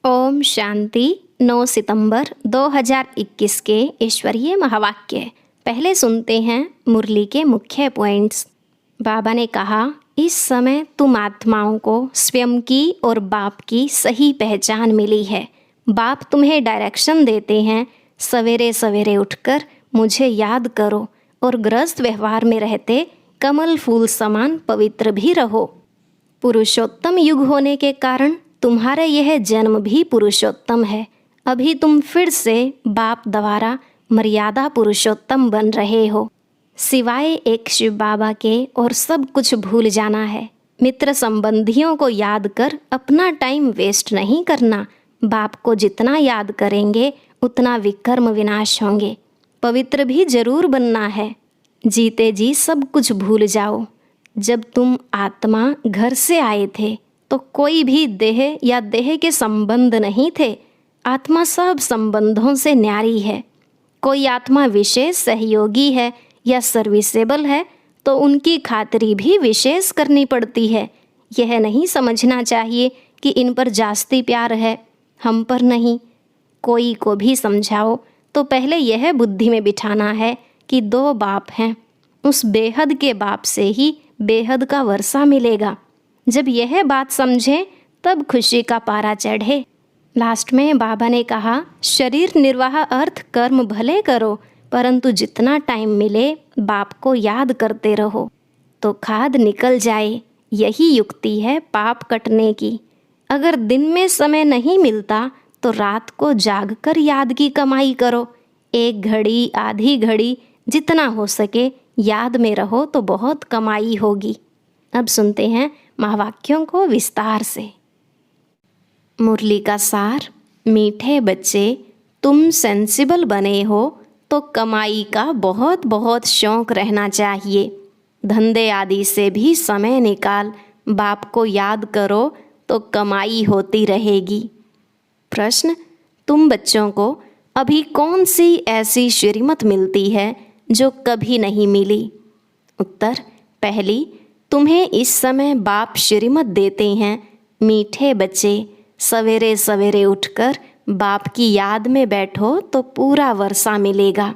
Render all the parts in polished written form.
ओम शांति। 9 सितंबर 2021 के ईश्वरीय महावाक्य। पहले सुनते हैं मुरली के मुख्य पॉइंट्स। बाबा ने कहा, इस समय तुम आत्माओं को स्वयं की और बाप की सही पहचान मिली है। बाप तुम्हें डायरेक्शन देते हैं, सवेरे सवेरे उठकर मुझे याद करो और गृहस्थ व्यवहार में रहते कमल फूल समान पवित्र भी रहो। पुरुषोत्तम युग होने के कारण तुम्हारा यह जन्म भी पुरुषोत्तम है। अभी तुम फिर से बाप द्वारा मर्यादा पुरुषोत्तम बन रहे हो। सिवाय एक शिव बाबा के और सब कुछ भूल जाना है। मित्र संबंधियों को याद कर अपना टाइम वेस्ट नहीं करना। बाप को जितना याद करेंगे उतना विकर्म विनाश होंगे। पवित्र भी जरूर बनना है। जीते जी सब कुछ भूल जाओ। जब तुम आत्मा घर से आए थे तो कोई भी देह या देह के संबंध नहीं थे। आत्मा सब संबंधों से न्यारी है। कोई आत्मा विशेष सहयोगी है या सर्विसेबल है तो उनकी खातिरी भी विशेष करनी पड़ती है। यह नहीं समझना चाहिए कि इन पर जास्ती प्यार है, हम पर नहीं। कोई को भी समझाओ तो पहले यह बुद्धि में बिठाना है कि दो बाप हैं। उस बेहद के बाप से ही बेहद का वर्षा मिलेगा। जब यह बात समझें तब खुशी का पारा चढ़े। लास्ट में बाबा ने कहा, शरीर निर्वाह अर्थ कर्म भले करो, परंतु जितना टाइम मिले बाप को याद करते रहो तो खाद निकल जाए। यही युक्ति है पाप कटने की। अगर दिन में समय नहीं मिलता तो रात को जागकर याद की कमाई करो। 1 घड़ी आधी घड़ी जितना हो सके याद में रहो तो बहुत कमाई होगी। अब सुनते हैं महावाक्यों को विस्तार से। मुरली का सार। मीठे बच्चे, तुम सेंसिबल बने हो तो कमाई का बहुत बहुत शौक रहना चाहिए। धंधे आदि से भी समय निकाल बाप को याद करो तो कमाई होती रहेगी। प्रश्न, तुम बच्चों को अभी कौन सी ऐसी श्रीमत मिलती है जो कभी नहीं मिली? उत्तर, पहली, तुम्हें इस समय बाप श्रीमत देते हैं, मीठे बच्चे सवेरे सवेरे उठकर बाप की याद में बैठो तो पूरा वर्षा मिलेगा।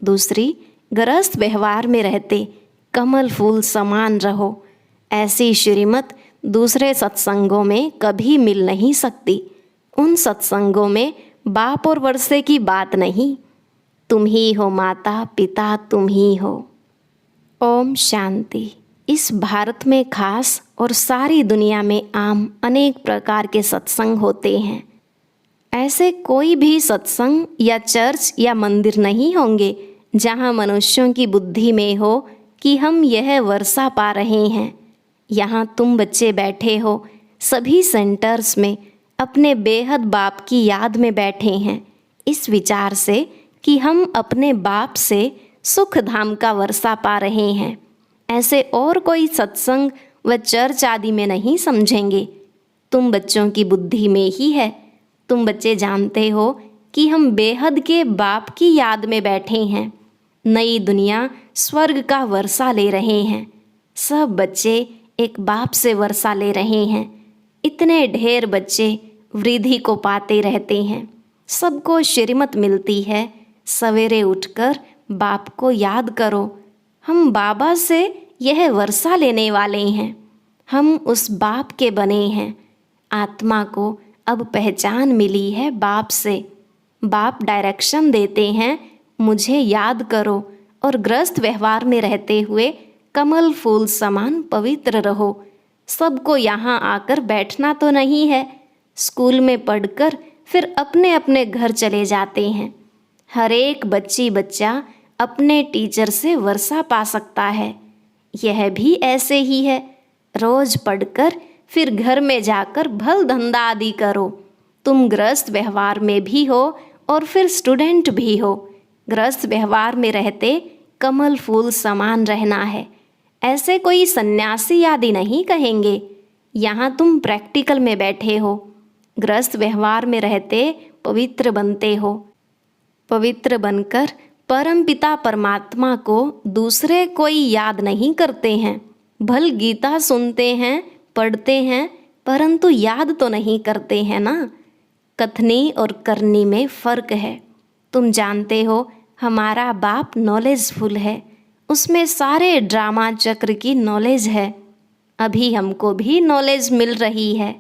दूसरी, गृहस्थ व्यवहार में रहते कमल फूल समान रहो। ऐसी श्रीमत दूसरे सत्संगों में कभी मिल नहीं सकती। उन सत्संगों में बाप और वर्षे की बात नहीं। तुम ही हो माता पिता, तुम ही हो। ओम शांति। इस भारत में खास और सारी दुनिया में आम अनेक प्रकार के सत्संग होते हैं। ऐसे कोई भी सत्संग या चर्च या मंदिर नहीं होंगे जहाँ मनुष्यों की बुद्धि में हो कि हम यह वर्षा पा रहे हैं। यहाँ तुम बच्चे बैठे हो, सभी सेंटर्स में अपने बेहद बाप की याद में बैठे हैं, इस विचार से कि हम अपने बाप से सुख धाम का वर्षा पा रहे हैं। ऐसे और कोई सत्संग व चर्च आदि में नहीं समझेंगे। तुम बच्चों की बुद्धि में ही है। तुम बच्चे जानते हो कि हम बेहद के बाप की याद में बैठे हैं। नई दुनिया स्वर्ग का वर्षा ले रहे हैं। सब बच्चे एक बाप से वर्षा ले रहे हैं। इतने ढेर बच्चे वृद्धि को पाते रहते हैं। सबको श्रीमत मिलती है, सवेरे उठकर बाप को याद करो। हम बाबा से यह वर्षा लेने वाले हैं। हम उस बाप के बने हैं। आत्मा को अब पहचान मिली है बाप से। बाप डायरेक्शन देते हैं, मुझे याद करो और गृहस्थ व्यवहार में रहते हुए कमल फूल समान पवित्र रहो। सबको यहाँ आकर बैठना तो नहीं है। स्कूल में पढ़कर फिर अपने अपने घर चले जाते हैं। हर एक बच्ची बच्चा अपने टीचर से वर्षा पा सकता है। यह भी ऐसे ही है। रोज पढ़कर फिर घर में जाकर भल धंधा आदि करो। तुम गृहस्थ व्यवहार में भी हो और फिर स्टूडेंट भी हो। गृहस्थ व्यवहार में रहते कमल फूल समान रहना है। ऐसे कोई सन्यासी आदि नहीं कहेंगे। यहाँ तुम प्रैक्टिकल में बैठे हो। गृहस्थ व्यवहार में रहते पवित्र बनते हो। पवित्र बनकर परमपिता परमात्मा को दूसरे कोई याद नहीं करते हैं। भल गीता सुनते हैं, पढ़ते हैं, परंतु याद तो नहीं करते हैं ना। कथनी और करनी में फ़र्क है। तुम जानते हो हमारा बाप नॉलेजफुल है, उसमें सारे ड्रामा चक्र की नॉलेज है। अभी हमको भी नॉलेज मिल रही है।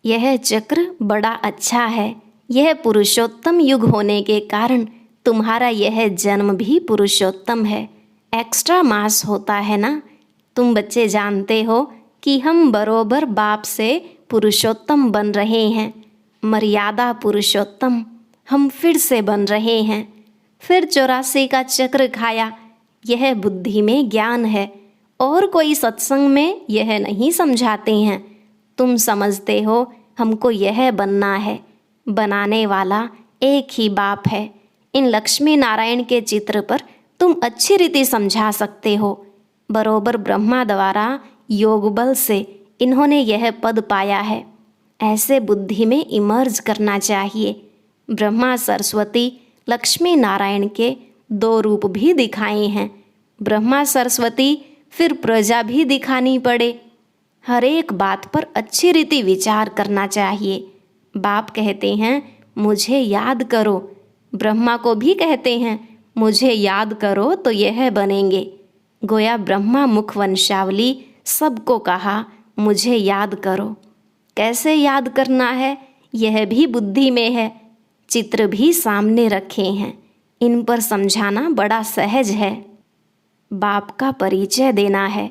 यह चक्र बड़ा अच्छा है। यह पुरुषोत्तम युग होने के कारण तुम्हारा यह जन्म भी पुरुषोत्तम है। एक्स्ट्रा मास होता है ना। तुम बच्चे जानते हो कि हम बरोबर बाप से पुरुषोत्तम बन रहे हैं, मर्यादा पुरुषोत्तम हम फिर से बन रहे हैं। फिर 84 का चक्र खाया। यह बुद्धि में ज्ञान है और कोई सत्संग में यह नहीं समझाते हैं। तुम समझते हो हमको यह बनना है। बनाने वाला एक ही बाप है। इन लक्ष्मी नारायण के चित्र पर तुम अच्छी रीति समझा सकते हो। बरोबर ब्रह्मा द्वारा योग बल से इन्होंने यह पद पाया है। ऐसे बुद्धि में इमर्ज करना चाहिए। ब्रह्मा सरस्वती लक्ष्मी नारायण के 2 रूप भी दिखाए हैं। ब्रह्मा सरस्वती फिर प्रजा भी दिखानी पड़े। हर एक बात पर अच्छी रीति विचार करना चाहिए। बाप कहते हैं मुझे याद करो। ब्रह्मा को भी कहते हैं मुझे याद करो तो यह बनेंगे। गोया ब्रह्मा मुख वंशावली सबको कहा मुझे याद करो। कैसे याद करना है यह भी बुद्धि में है। चित्र भी सामने रखे हैं, इन पर समझाना बड़ा सहज है। बाप का परिचय देना है।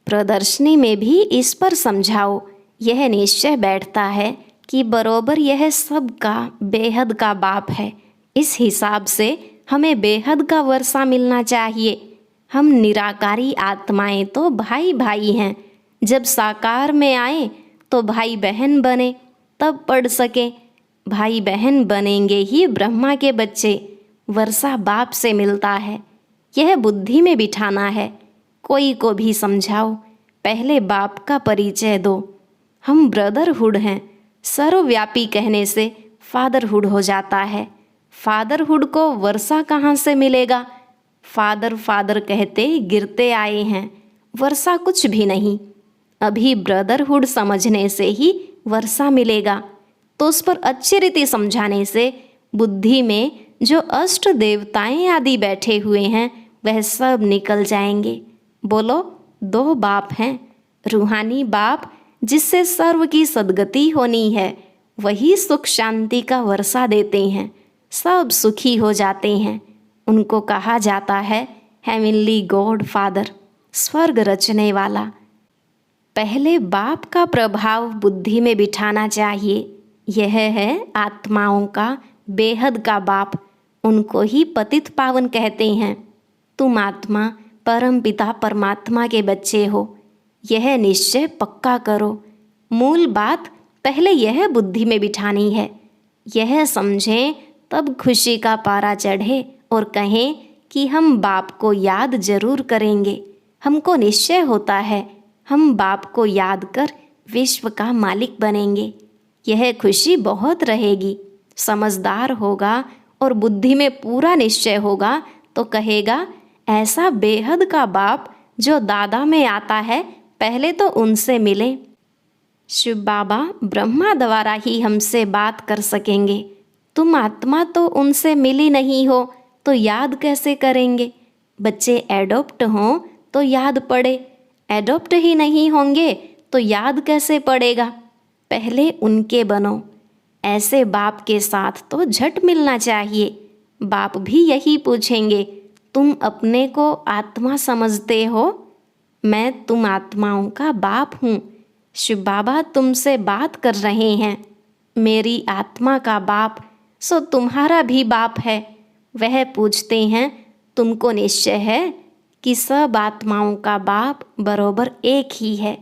प्रदर्शनी में भी इस पर समझाओ। यह निश्चय बैठता है कि बरोबर यह सब का बेहद का बाप है। इस हिसाब से हमें बेहद का वर्षा मिलना चाहिए। हम निराकारी आत्माएं तो भाई भाई हैं। जब साकार में आए तो भाई बहन बने, तब पढ़ सके। भाई बहन बनेंगे ही ब्रह्मा के बच्चे। वर्षा बाप से मिलता है। यह बुद्धि में बिठाना है। कोई को भी समझाओ, पहले बाप का परिचय दो। हम ब्रदरहुड हैं। सर्वव्यापी कहने से फादरहुड हो जाता है। फादरहुड को वर्षा कहाँ से मिलेगा? फादर फादर कहते गिरते आए हैं। वर्षा कुछ भी नहीं। अभी ब्रदरहुड समझने से ही वर्षा मिलेगा। तो उस पर अच्छी रीति समझाने से बुद्धि में जो अष्ट देवताएं आदि बैठे हुए हैं वह सब निकल जाएंगे। बोलो 2 बाप हैं। रूहानी बाप जिससे सर्व की सद्गति होनी है, वही सुख शांति का वर्षा देते हैं। सब सुखी हो जाते हैं। उनको कहा जाता है हेवनली गॉड फादर, स्वर्ग रचने वाला। पहले बाप का प्रभाव बुद्धि में बिठाना चाहिए। यह है आत्माओं का बेहद का बाप। उनको ही पतित पावन कहते हैं। तुम आत्मा परम पिता परमात्मा के बच्चे हो। यह निश्चय पक्का करो। मूल बात पहले यह बुद्धि में बिठानी है। यह समझें तब खुशी का पारा चढ़े और कहें कि हम बाप को याद जरूर करेंगे। हमको निश्चय होता है हम बाप को याद कर विश्व का मालिक बनेंगे। यह खुशी बहुत रहेगी। समझदार होगा और बुद्धि में पूरा निश्चय होगा तो कहेगा ऐसा बेहद का बाप जो दादा में आता है, पहले तो उनसे मिले। शिव बाबा ब्रह्मा द्वारा ही हमसे बात कर सकेंगे। तुम आत्मा तो उनसे मिली नहीं हो तो याद कैसे करेंगे? बच्चे एडॉप्ट हों तो याद पड़े, एडॉप्ट ही नहीं होंगे तो याद कैसे पड़ेगा? पहले उनके बनो। ऐसे बाप के साथ तो झट मिलना चाहिए। बाप भी यही पूछेंगे, तुम अपने को आत्मा समझते हो? मैं तुम आत्माओं का बाप हूँ। शिव बाबा तुमसे बात कर रहे हैं। मेरी आत्मा का बाप सो तुम्हारा भी बाप है। वह पूछते हैं तुमको निश्चय है कि सब आत्माओं का बाप बरोबर एक ही है।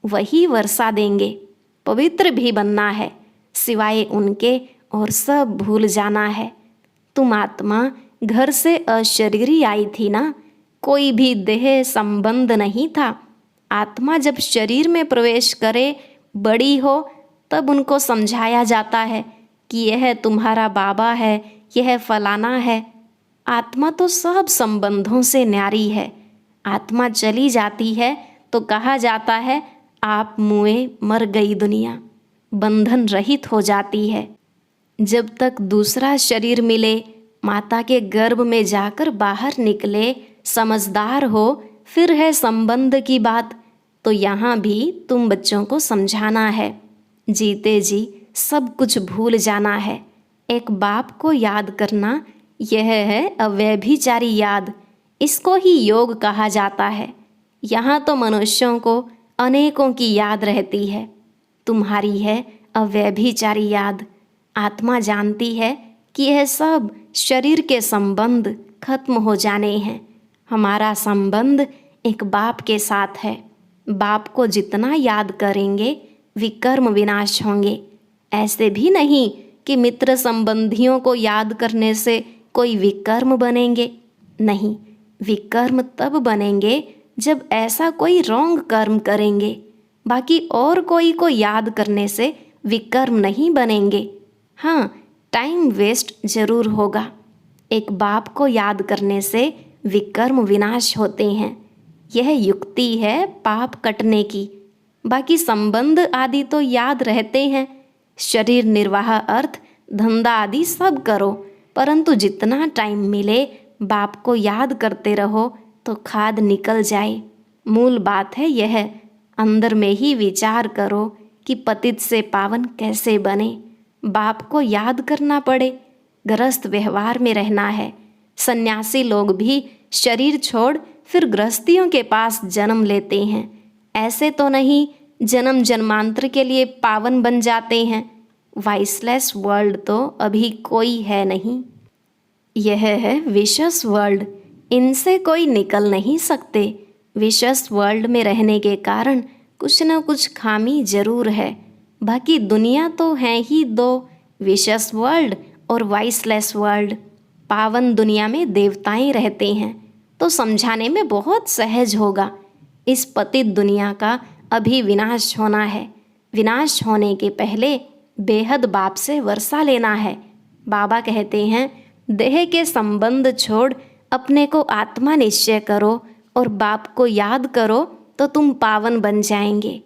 वही वर्षा देंगे। पवित्र भी बनना है, सिवाय उनके और सब भूल जाना है। तुम आत्मा घर से अशरीरी आई थी ना, कोई भी देह संबंध नहीं था। आत्मा जब शरीर में प्रवेश करे, बड़ी हो, तब उनको समझाया जाता है कि यह तुम्हारा बाबा है, यह फलाना है। आत्मा तो सब संबंधों से न्यारी है। आत्मा चली जाती है तो कहा जाता है आप मुए, मर गई दुनिया, बंधन रहित हो जाती है। जब तक दूसरा शरीर मिले, माता के गर्भ में जाकर बाहर निकले, समझदार हो, फिर है संबंध की बात। तो यहाँ भी तुम बच्चों को समझाना है। जीते जी सब कुछ भूल जाना है। एक बाप को याद करना, यह है अव्यभिचारी याद। इसको ही योग कहा जाता है। यहाँ तो मनुष्यों को अनेकों की याद रहती है। तुम्हारी है अव्यभिचारी याद। आत्मा जानती है कि यह सब शरीर के संबंध खत्म हो जाने हैं। हमारा संबंध एक बाप के साथ है। बाप को जितना याद करेंगे, विकर्म विनाश होंगे। ऐसे भी नहीं कि मित्र संबंधियों को याद करने से कोई विकर्म बनेंगे। नहीं, विकर्म तब बनेंगे जब ऐसा कोई रॉन्ग कर्म करेंगे। बाकी और कोई को याद करने से विकर्म नहीं बनेंगे। हाँ, टाइम वेस्ट जरूर होगा। एक बाप को याद करने से विकर्म विनाश होते हैं। यह युक्ति है पाप कटने की। बाकी संबंध आदि तो याद रहते हैं। शरीर निर्वाह, अर्थ, धंधा आदि सब करो, परंतु जितना टाइम मिले बाप को याद करते रहो तो खाद निकल जाए। मूल बात है यह। अंदर में ही विचार करो कि पतित से पावन कैसे बने। बाप को याद करना पड़े। गृहस्थ व्यवहार में रहना है। सन्यासी लोग भी शरीर छोड़ फिर गृहस्थियों के पास जन्म लेते हैं। ऐसे तो नहीं जन्म जन्मांतर के लिए पावन बन जाते हैं। वाइसलेस वर्ल्ड तो अभी कोई है नहीं। यह है विशस वर्ल्ड। इनसे कोई निकल नहीं सकते। विशस वर्ल्ड में रहने के कारण कुछ न कुछ खामी जरूर है। बाकी दुनिया तो है ही दो, विशस वर्ल्ड और वाइसलेस वर्ल्ड। पावन दुनिया में देवताएं रहते हैं तो समझाने में बहुत सहज होगा। इस पतित दुनिया का अभी विनाश होना है। विनाश होने के पहले बेहद बाप से वर्षा लेना है। बाबा कहते हैं, देह के संबंध छोड़ अपने को आत्मा निश्चय करो और बाप को याद करो तो तुम पावन बन जाएंगे।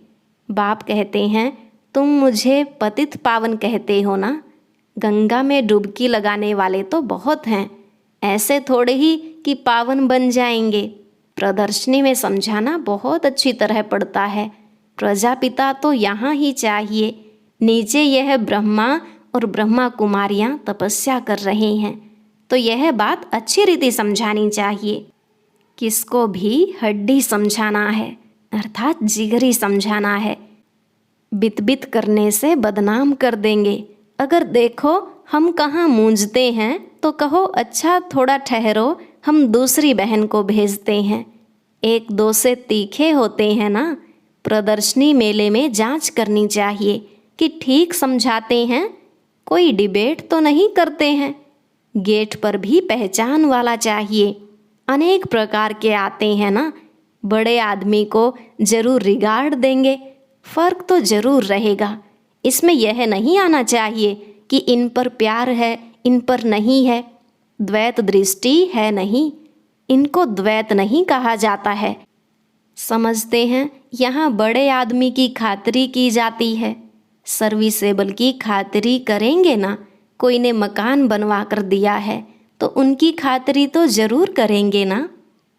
बाप कहते हैं, तुम मुझे पतित पावन कहते हो ना। गंगा में डुबकी लगाने वाले तो बहुत हैं। ऐसे थोड़े ही कि पावन बन जाएंगे। प्रदर्शनी में समझाना बहुत अच्छी तरह पड़ता है। प्रजापिता तो यहाँ ही चाहिए। नीचे यह ब्रह्मा और ब्रह्मा कुमारियाँ तपस्या कर रहे हैं, तो यह बात अच्छी रीति समझानी चाहिए। किसको भी हड्डी समझाना है, अर्थात जिगरी समझाना है। बित बित करने से बदनाम कर देंगे। अगर देखो हम कहाँ मूंझते हैं तो कहो, अच्छा थोड़ा ठहरो, हम दूसरी बहन को भेजते हैं। एक दो से तीखे होते हैं ना। प्रदर्शनी मेले में जांच करनी चाहिए कि ठीक समझाते हैं, कोई डिबेट तो नहीं करते हैं। गेट पर भी पहचान वाला चाहिए। अनेक प्रकार के आते हैं ना। बड़े आदमी को जरूर रिगार्ड देंगे, फर्क तो जरूर रहेगा। इसमें यह नहीं आना चाहिए कि इन पर प्यार है, इन पर नहीं है। द्वैत दृष्टि है नहीं, इनको द्वैत नहीं कहा जाता है। समझते हैं यहाँ बड़े आदमी की खातिरी की जाती है। सर्विसेबल की खातिरी करेंगे ना। कोई ने मकान बनवा कर दिया है तो उनकी खातिरी तो जरूर करेंगे ना।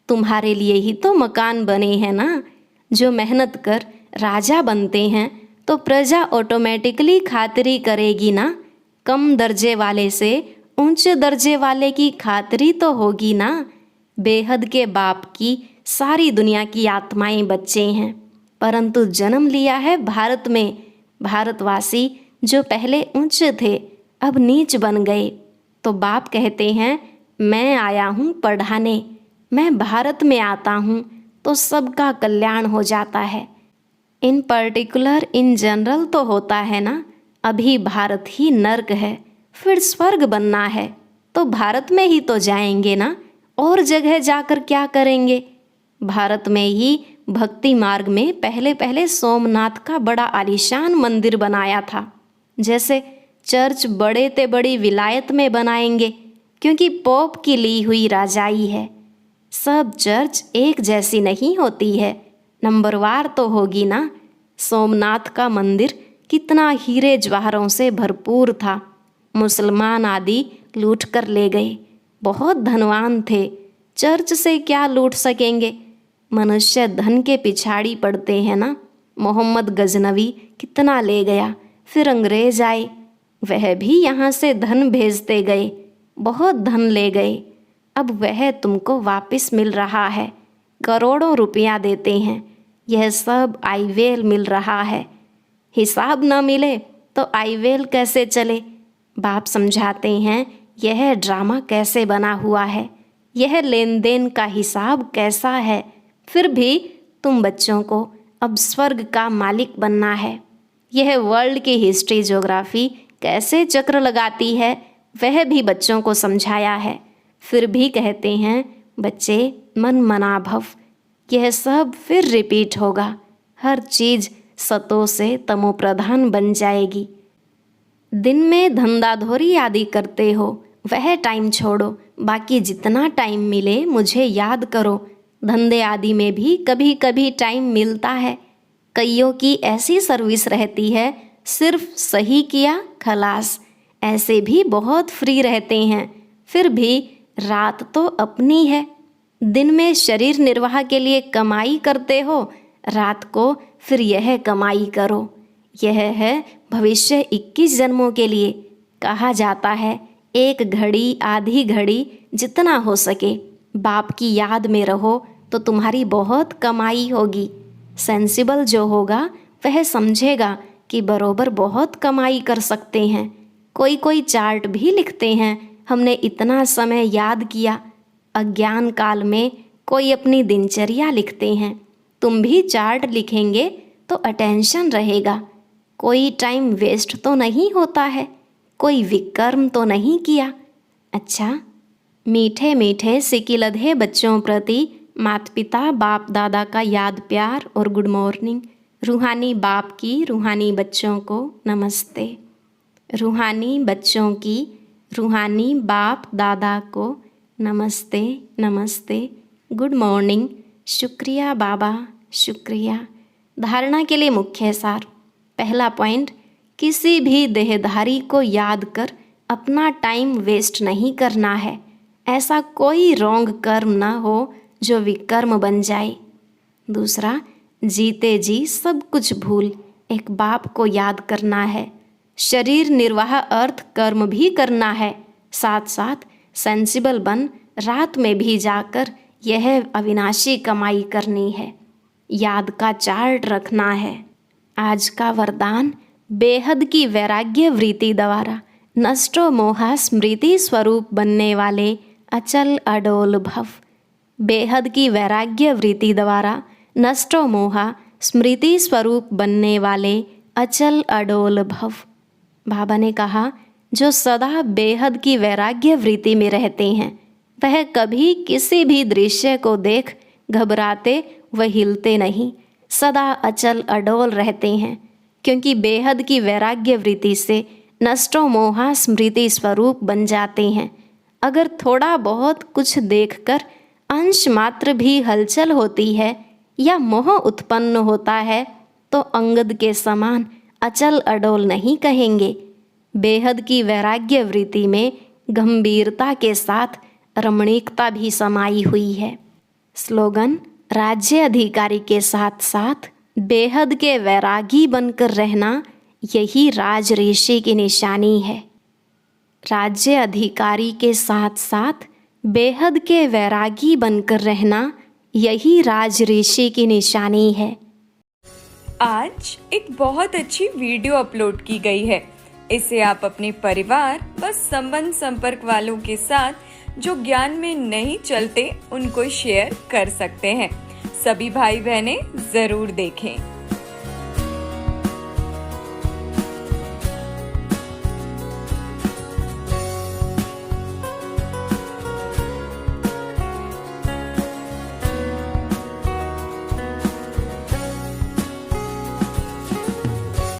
तुम्हारे लिए ही तो मकान बने हैं ना। जो मेहनत कर राजा बनते हैं तो प्रजा ऑटोमेटिकली खातिरी करेगी ना। कम दर्जे वाले से ऊंचे दर्जे वाले की खातिरी तो होगी ना। बेहद के बाप की सारी दुनिया की आत्माएं बच्चे हैं, परंतु जन्म लिया है भारत में। भारतवासी जो पहले ऊंचे थे अब नीच बन गए। तो बाप कहते हैं, मैं आया हूँ पढ़ाने। मैं भारत में आता हूँ तो सबका कल्याण हो जाता है। इन पर्टिकुलर, इन जनरल तो होता है ना। अभी भारत ही नर्क है, फिर स्वर्ग बनना है तो भारत में ही तो जाएंगे ना। और जगह जाकर क्या करेंगे। भारत में ही भक्ति मार्ग में पहले पहले सोमनाथ का बड़ा आलीशान मंदिर बनाया था। जैसे चर्च बड़े ते बड़ी विलायत में बनाएंगे, क्योंकि पोप की ली हुई राजाई है। सब चर्च एक जैसी नहीं होती है, नंबरवार तो होगी ना। सोमनाथ का मंदिर कितना हीरे जवाहरों से भरपूर था। मुसलमान आदि लूट कर ले गए। बहुत धनवान थे, चर्च से क्या लूट सकेंगे। मनुष्य धन के पिछाड़ी पड़ते हैं ना। मोहम्मद गजनवी कितना ले गया, फिर अंग्रेज आए, वह भी यहाँ से धन भेजते गए, बहुत धन ले गए। अब वह तुमको वापस मिल रहा है, करोड़ों रुपया देते हैं, यह सब आईवेल मिल रहा है। हिसाब न मिले तो आईवेल कैसे चले। बाप समझाते हैं यह ड्रामा कैसे बना हुआ है, यह लेन देन का हिसाब कैसा है। फिर भी तुम बच्चों को अब स्वर्ग का मालिक बनना है। यह वर्ल्ड की हिस्ट्री ज्योग्राफी कैसे चक्र लगाती है वह भी बच्चों को समझाया है। फिर भी कहते हैं बच्चे मन मना भव, यह सब फिर रिपीट होगा। हर चीज़ सतो से तमो प्रधान बन जाएगी। दिन में धंधाधोरी आदि करते हो, वह टाइम छोड़ो, बाकी जितना टाइम मिले मुझे याद करो। धंधे आदि में भी कभी कभी टाइम मिलता है। कईयों की ऐसी सर्विस रहती है, सिर्फ सही किया खलास। ऐसे भी बहुत फ्री रहते हैं। फिर भी रात तो अपनी है। दिन में शरीर निर्वाह के लिए कमाई करते हो, रात को फिर यह कमाई करो। यह है भविष्य 21 जन्मों के लिए। कहा जाता है एक घड़ी आधी घड़ी जितना हो सके बाप की याद में रहो तो तुम्हारी बहुत कमाई होगी। सेंसिबल जो होगा वह समझेगा कि बरोबर बहुत कमाई कर सकते हैं। कोई कोई चार्ट भी लिखते हैं, हमने इतना समय याद किया। अज्ञान काल में कोई अपनी दिनचर्या लिखते हैं। तुम भी चार्ट लिखेंगे तो अटेंशन रहेगा। कोई टाइम वेस्ट तो नहीं होता है, कोई विकर्म तो नहीं किया। अच्छा, मीठे मीठे सिकिलधे बच्चों प्रति माता पिता बाप दादा का याद प्यार और गुड मॉर्निंग। रूहानी बाप की रूहानी बच्चों को नमस्ते। रूहानी बच्चों की रूहानी बाप दादा को नमस्ते नमस्ते, गुड मॉर्निंग, शुक्रिया बाबा शुक्रिया। धारणा के लिए मुख्य सार। पहला पॉइंट, किसी भी देहधारी को याद कर अपना टाइम वेस्ट नहीं करना है। ऐसा कोई रॉन्ग कर्म न हो जो विकर्म बन जाए। दूसरा, जीते जी सब कुछ भूल एक बाप को याद करना है। शरीर निर्वाह अर्थ कर्म भी करना है, साथ साथ सेंसिबल बन रात में भी जाकर यह अविनाशी कमाई करनी है। याद का चार्ट रखना है। आज का वरदान, बेहद की वैराग्य वृत्ति द्वारा नष्टो मोहा स्मृति स्वरूप बनने वाले अचल अडोल भव। बेहद की वैराग्य वृत्ति द्वारा नष्टो मोहा स्मृति स्वरूप बनने वाले अचल अडोल भव। बाबा ने कहा जो सदा बेहद की वैराग्य वृत्ति में रहते हैं वह कभी किसी भी दृश्य को देख घबराते व हिलते नहीं, सदा अचल अडोल रहते हैं। क्योंकि बेहद की वैराग्य वृत्ति से नष्टो मोहा स्मृति स्वरूप बन जाते हैं। अगर थोड़ा बहुत कुछ देखकर अंश मात्र भी हलचल होती है या मोह उत्पन्न होता है तो अंगद के समान अचल अडोल नहीं कहेंगे। बेहद की वैराग्य वृत्ति में गंभीरता के साथ रमणीकता भी समाई हुई है। स्लोगन, राज्य अधिकारी के साथ साथ बेहद के वैरागी बनकर रहना यही राज ऋषि की निशानी है। राज्य अधिकारी के साथ साथ बेहद के वैरागी बनकर रहना यही राज ऋषि की निशानी है। आज एक बहुत अच्छी वीडियो अपलोड की गई है। इसे आप अपने परिवार व संबंध संपर्क वालों के साथ जो ज्ञान में नहीं चलते उनको शेयर कर सकते हैं। सभी भाई बहनें जरूर देखें।